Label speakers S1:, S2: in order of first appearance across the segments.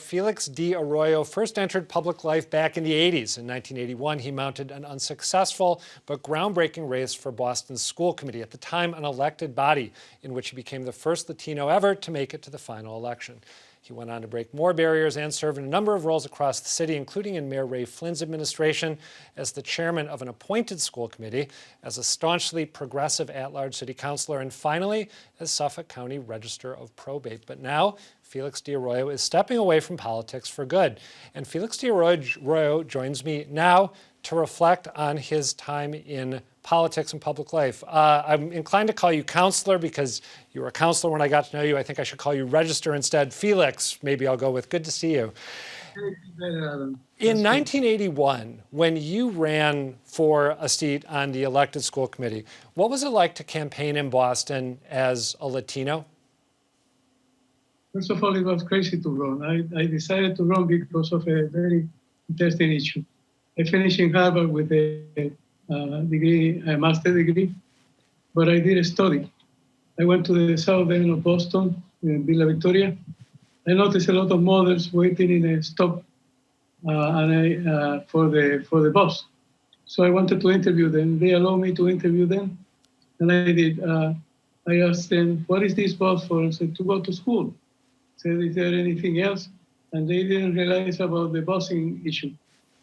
S1: Felix D. Arroyo first entered public life back in the 80s. In 1981, he mounted an unsuccessful but groundbreaking race for Boston's school committee, at the time an elected body, in which he became the first Latino ever to make it to the final election. He went on to break more barriers and serve in a number of roles across the city, including in Mayor Ray Flynn's administration, as the chairman of an appointed school committee, as a staunchly progressive at-large city councilor, and finally, as Suffolk County Register of Probate. But now, Felix D. Arroyo is stepping away from politics for good. And Felix D. Arroyo joins me now to reflect on his time in politics and public life. I'm inclined to call you counselor because you were a counselor when I got to know you. I think I should call you register instead. Felix, maybe I'll go with. Good to see you. In 1981, when you ran for a seat on the elected school committee, what was it like to campaign in Boston as a Latino?
S2: First of all, it was crazy to run. I decided to run because of a very interesting issue. I finished in Harvard with a degree, a master's degree, but I did a study. I went to the south end of Boston, in Villa Victoria. I noticed a lot of mothers waiting in a stop for the bus. So I wanted to interview them. They allowed me to interview them, and I did. I asked them, "What is this bus for?" I said, "To go to school." I said, "Is there anything else?" And they didn't realize about the busing issue.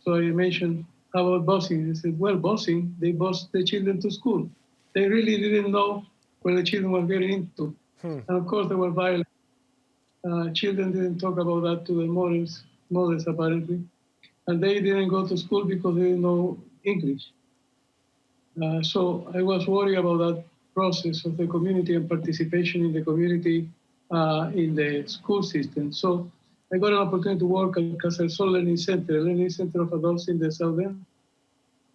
S2: So I mentioned, "How about busing?" They said, "Well, busing, they bus the children to school." They really didn't know what the children were getting into. And of course, they were violent. Children didn't talk about that to their mothers apparently. And they didn't go to school because they didn't know English. So I was worried about that process of the community and participation in the community in the school system. So I got an opportunity to work at Councilor Learning Center, a learning center of adults in the South End.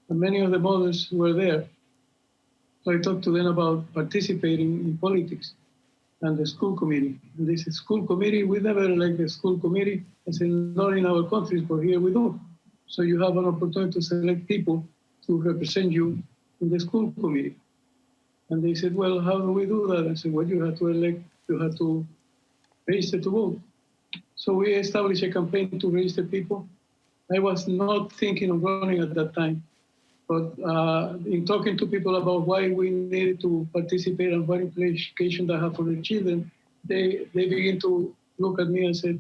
S2: And many of the mothers were there. So I talked to them about participating in politics and the school committee. And this school committee, we never elect a school committee. I said, not in our countries, but here we do. So you have an opportunity to select people to represent you in the school committee. And they said, well, how do we do that? I said, well, you have to elect, you have to register to vote. So we established a campaign to register people. I was not thinking of running at that time, but in talking to people about why we needed to participate and what implication that have for the children, they begin to look at me and said,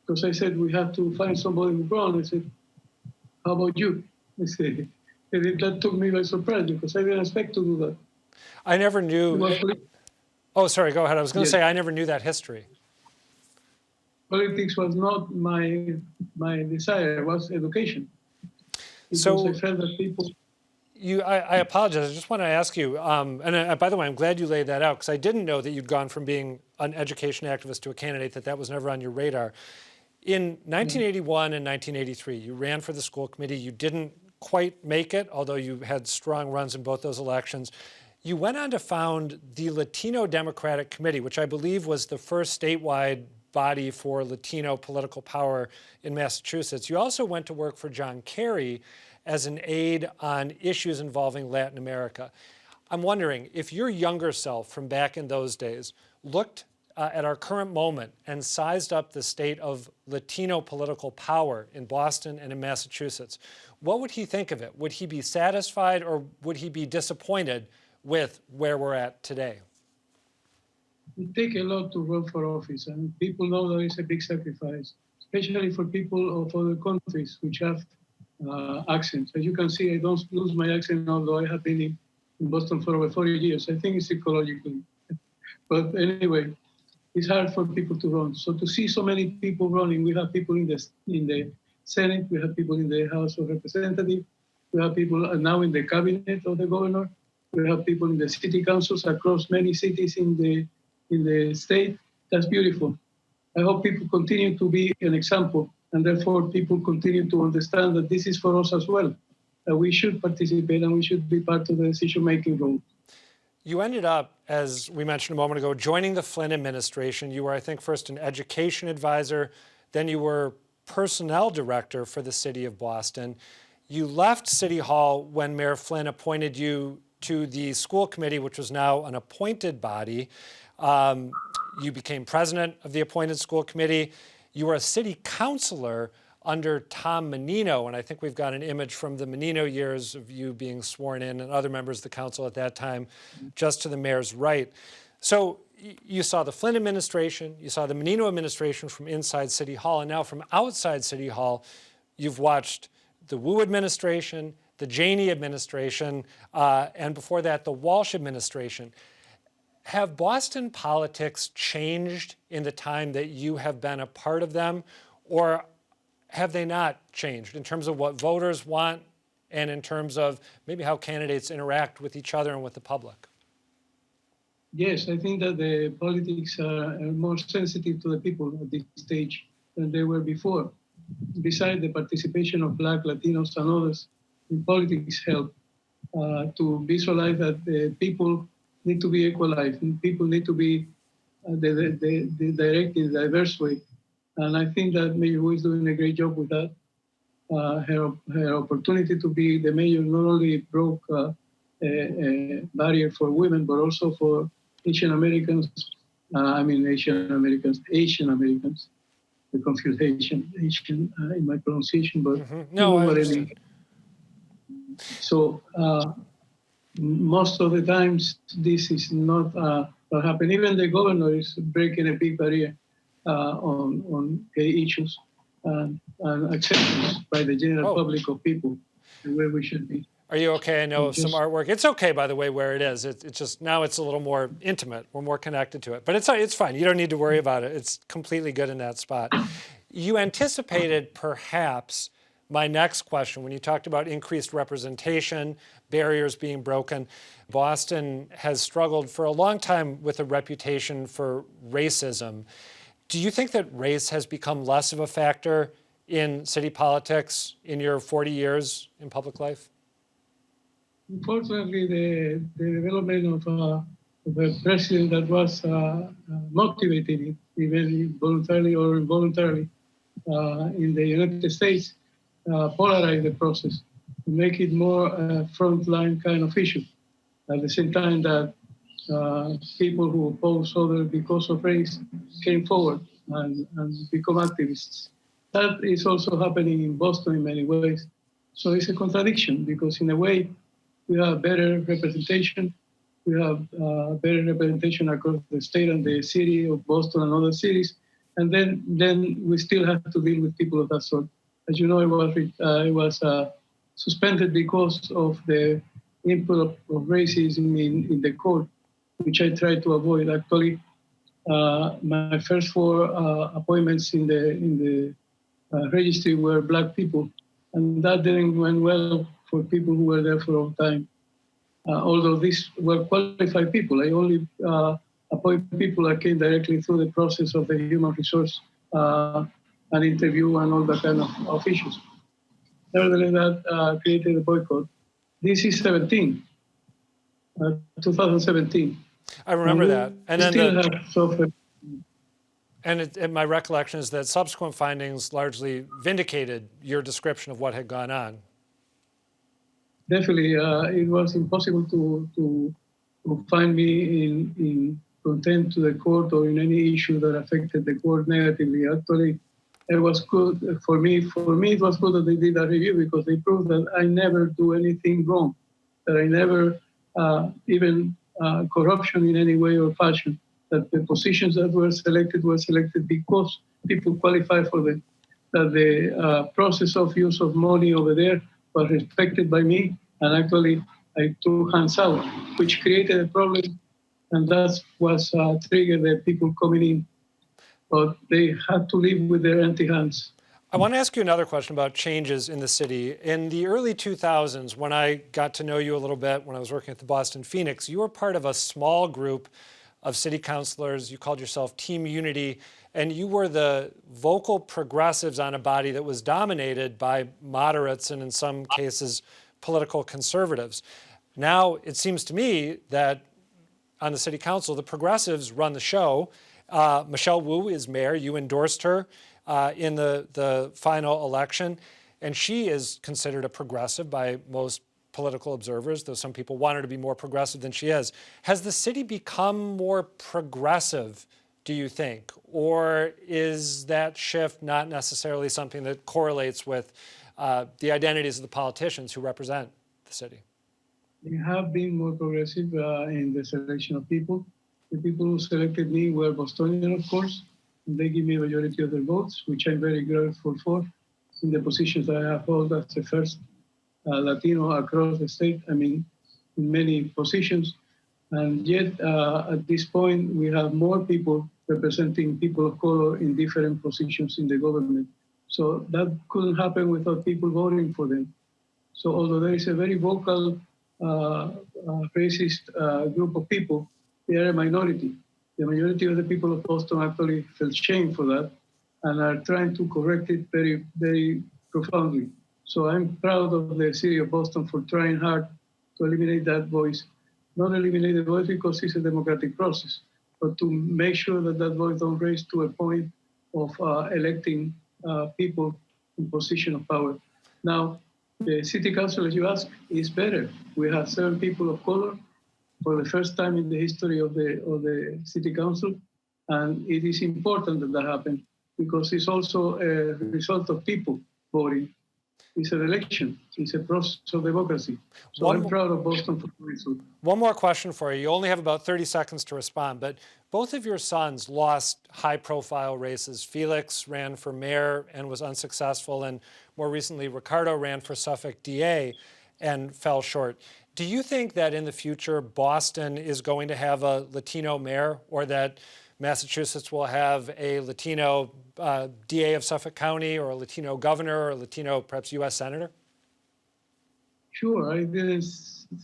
S2: because I said we have to find somebody who's wrong. I said, how about you? I said, that took me by surprise because I didn't expect to do that.
S1: I never knew. Oh, sorry, go ahead. I was going to say I never knew that history.
S2: Politics was not my desire, it was education. Because
S1: so
S2: I felt that people...
S1: I apologize. I just want to ask you, and by the way, I'm glad you laid that out because I didn't know that you'd gone from being an education activist to a candidate, that was never on your radar. In 1981 and 1983, you ran for the school committee. You didn't quite make it, although you had strong runs in both those elections. You went on to found the Latino Democratic Committee, which I believe was the first statewide body for Latino political power in Massachusetts. You also went to work for John Kerry as an aide on issues involving Latin America. I'm wondering if your younger self from back in those days looked at our current moment and sized up the state of Latino political power in Boston and in Massachusetts, what would he think of it? Would he be satisfied or would he be disappointed with where we're at today?
S2: It takes a lot to run for office, and people know that it's a big sacrifice, especially for people of other countries which have accents. As you can see, I don't lose my accent, although I have been in Boston for over 40 years. I think it's psychologically. But anyway, it's hard for people to run. So to see so many people running, we have people in the Senate, we have people in the House of Representatives, we have people now in the cabinet of the governor, we have people in the city councils across many cities in the state. That's beautiful. I hope people continue to be an example, and therefore people continue to understand that this is for us as well, that we should participate and we should be part of the decision-making role.
S1: You ended up, as we mentioned a moment ago, joining the Flynn administration. You were, I think, first an education advisor, then you were personnel director for the city of Boston. You left City Hall when Mayor Flynn appointed you to the school committee, which was now an appointed body. You became president of the appointed school committee. you were a city councilor under Tom Menino, and I think we've got an image from the Menino years of you being sworn in and other members of the council at that time, just to the mayor's right. So you saw the Flynn administration, you saw the Menino administration from inside City Hall, and now from outside City Hall, you've watched the Wu administration, the Janey administration, and before that, the Walsh administration. Have Boston politics changed in the time that you have been a part of them, or have they not changed in terms of what voters want and in terms of maybe how candidates interact with each other and with the public?
S2: Yes, I think that the politics are more sensitive to the people at this stage than they were before. Besides, the participation of Black, Latinos, and others in politics help to visualize that the people need to be equalized and people need to be directed in a diverse way. And I think that Mayor Wu is doing a great job with that. Her opportunity to be the mayor not only broke a barrier for women, but also for Asian Americans. Asian Americans. The confused Asian in my pronunciation, but
S1: no, I understand.
S2: So most of the times this is not what happened. Even the governor is breaking a big barrier on gay issues and acceptance by the general public of people where we should be.
S1: Are you okay? I know some artwork. It's okay, by the way, where it is. It's just now it's a little more intimate. We're more connected to it. But it's fine. You don't need to worry about it. It's completely good in that spot. You anticipated perhaps my next question when you talked about increased representation, barriers being broken. Boston has struggled for a long time with a reputation for racism. Do you think that race has become less of a factor in city politics in your 40 years in public life?
S2: Unfortunately, the development of a president that was motivated, even voluntarily or involuntarily, in the United States, polarized the process to make it more a frontline kind of issue. At the same time that people who oppose others because of race came forward and become activists. That is also happening in Boston in many ways. So it's a contradiction because in a way, we have better representation. We have better representation across the state and the city of Boston and other cities. And then we still have to deal with people of that sort. As you know, it was suspended because of the input of racism in the court, which I tried to avoid. Actually, my first 4 appointments in the registry were Black people, and that didn't went well for people who were there for a long time. Although these were qualified people, I only appoint people that came directly through the process of the human resource and interview and all that kind of issues. Nevertheless, that created a boycott. This is 2017.
S1: I remember that. And then
S2: and
S1: my recollection is that subsequent findings largely vindicated your description of what had gone on.
S2: Definitely, it was impossible to find me in contempt to the court or in any issue that affected the court negatively. Actually, it was good for me. For me, it was good that they did that review because they proved that I never do anything wrong, that I never even corruption in any way or fashion, that the positions that were selected because people qualify for them, that the process of use of money over there was respected by me, and actually I took hands out, which created a problem, and that was triggered the people coming in. But they had to live with their empty hands.
S1: I want to ask you another question about changes in the city. In the early 2000s, when I got to know you a little bit, when I was working at the Boston Phoenix, you were part of a small group of city councilors. You called yourself Team Unity, and you were the vocal progressives on a body that was dominated by moderates and in some cases political conservatives. Now it seems to me that on the city council, the progressives run the show. Michelle Wu is mayor. You endorsed her in the final election, and she is considered a progressive by most political observers, though some people want her to be more progressive than she is. Has the city become more progressive do you think? Or is that shift not necessarily something that correlates with the identities of the politicians who represent the city?
S2: They have been more progressive in the selection of people. The people who selected me were Bostonian, of course, and they give me a majority of their votes, which I'm very grateful for in the positions that I have held as the first Latino across the state, I mean, in many positions. And yet, at this point, we have more people representing people of color in different positions in the government. So that couldn't happen without people voting for them. So although there is a very vocal racist group of people, they are a minority. The majority of the people of Boston actually felt shame for that and are trying to correct it very, very profoundly. So I'm proud of the city of Boston for trying hard to eliminate that voice. Not eliminate the voice because it's a democratic process, but to make sure that that voice don't raise to a point of electing people in position of power. Now, the city council, as you ask, is better. We have 7 people of color for the first time in the history of the city council, and it is important that that happen because it's also a result of people voting. It's an election. It's a process of democracy. So I'm proud of Boston for doing so.
S1: One more question for you. You only have about 30 seconds to respond, but both of your sons lost high-profile races. Felix ran for mayor and was unsuccessful, and more recently, Ricardo ran for Suffolk DA and fell short. Do you think that in the future, Boston is going to have a Latino mayor, or that Massachusetts will have a Latino DA of Suffolk County, or a Latino governor, or a Latino, perhaps, U.S. senator?
S2: Sure, I didn't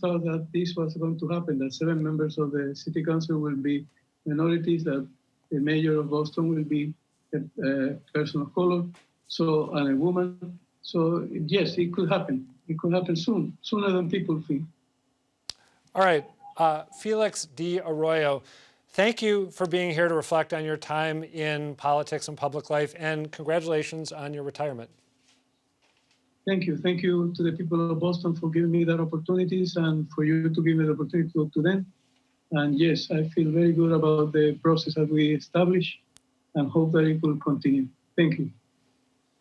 S2: thought that this was going to happen, that 7 members of the city council will be minorities, that the mayor of Boston will be a person of color, so, and a woman. So yes, it could happen. It could happen soon, sooner than people think.
S1: All right, Felix D. Arroyo, thank you for being here to reflect on your time in politics and public life, and congratulations on your retirement.
S2: Thank you. Thank you to the people of Boston for giving me that opportunities and for you to give me the opportunity to talk to them. And yes, I feel very good about the process that we established and hope that it will continue. Thank you.